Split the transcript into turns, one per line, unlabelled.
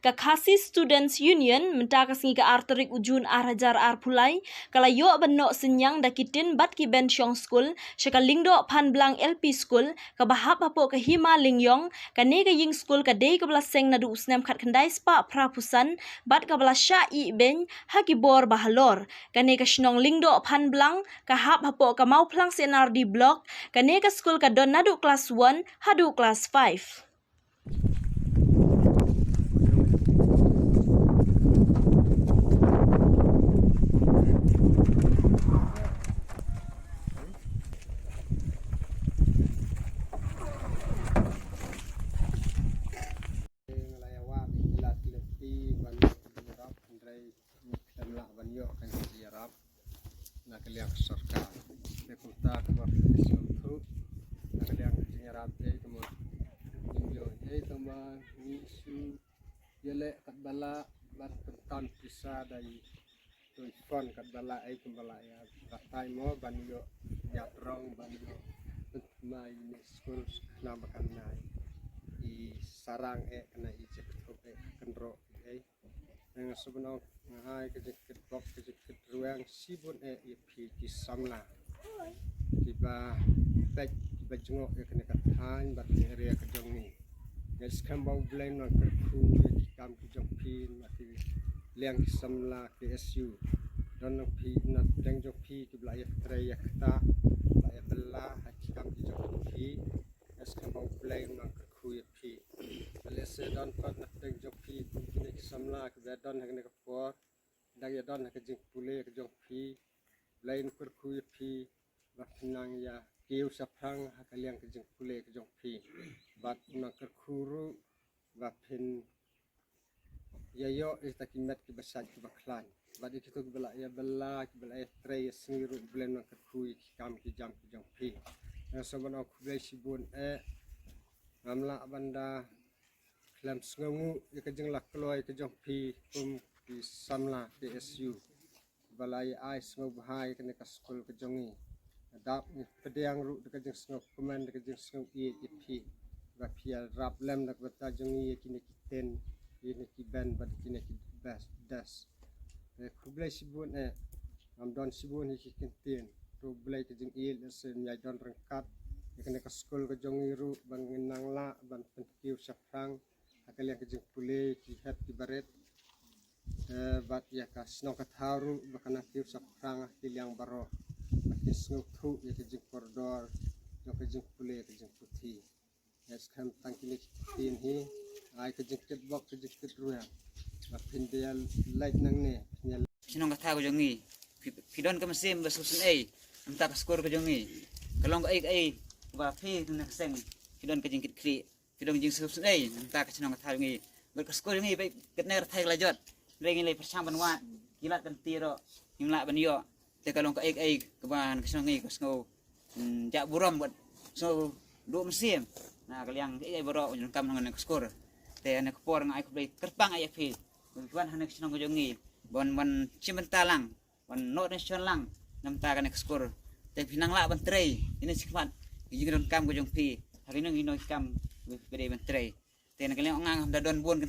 ka Khasi Students Union menta kasingi ka arterik ujun arhajar arpulai kala yo benok senyang dakitin bat ki ben syong school syaka lingdo pan blang LP school ka bahap hapo ka hima lingyong ka ne ka ying school ka dei ka bala seng nadu usnam khat khandai spa prapusan bat ka bala sha I ben hakibor bahalor ka ne ka shnong lingdo pan blang ka hap hapo ka mau plang senar di blok ka ne ka school ka don nadu class 1 hadu class 5.
Nakaliang sarkar, bekunta kamar suatu, nakaliang jenyerat kamar jinjo, kamar isu jelek kat bala bertentan pisah dari tuan kat bala kembala ya katai mo banyo nyatrong banyo mai ni school nama kanai I sarang kena I cekut kenro dengan sebenar ngai kejekit blok kejekit ruang sibun pi ki samla tiba tek tiba jengok kena kathan bat area kejong ni guys kambau blend nak kerku kam kejong pin mati liang ki samla ke SU dan nak pi nak deng jok pi ki bla ya tray ya kata bla ya bella kam kejong pi guys kambau blend nak kerku ya pi Alese don kot nak deng jok pi kini samla ke don hak ne ko dag ya don hak jing pule ke jong pi lain kurku pi ba nang ya kiu saprang hak liang ke jing pule ke jong pi bat nak kurku ba pin ya yo itakimet ke basat ke baklan bat itu bela ya bela tray sengiru belen nak kurku kam ki jam ke jong pi saban aku bela sibun ngamla banda lam sengamu ikajeng lak keluar ikajeng pi di samla PSU balai ai sengau bahai kena ka sekolah kejongi adap pedang ru ikajeng sengau komen ikajeng sengau pi ba pia rap lam nak bata jongi kini kiten ini ki ban bad kini ki das kublai sibun am don sibun iki kintin ru blai kajeng il sen ya don rengkat kena ka sekolah kejongi ru bang nangla ban pentiu saprang akalian kejeng pule jihad di baret bat ya kas nong katharu bakana tiu saprang kiliang baro akis nguthu ya kejeng koridor no kejeng pule kejeng putih es kam tangkini tin hi ai kejeng ketbok kejeng ketruya bapin dia light nang ne
sinong katharu jongi pidon ka mesim basusun entah ka skor ka jongi kalong ai ba phi nak seng pidon ka jengkit kri Pidong jing susun entah kesenang kata ngi berkeskul ngi baik ketner thai lajot rengi le persam banwa kilat kan tiro himla ban yo te kalong ka keban kesenang ngi kesno jak buram buat so do mesim nah kaliang boro kam ngan skor te ana kepor ngai ku kerpang ai phi ban hanek kesenang ko ngi bon cimentalang bon no national lang namta kan skor te pinang la ban trei ini sikmat jing kam ko jong phi hari nang ino kam beri menteri. Tiada kali orang ngam dadon buan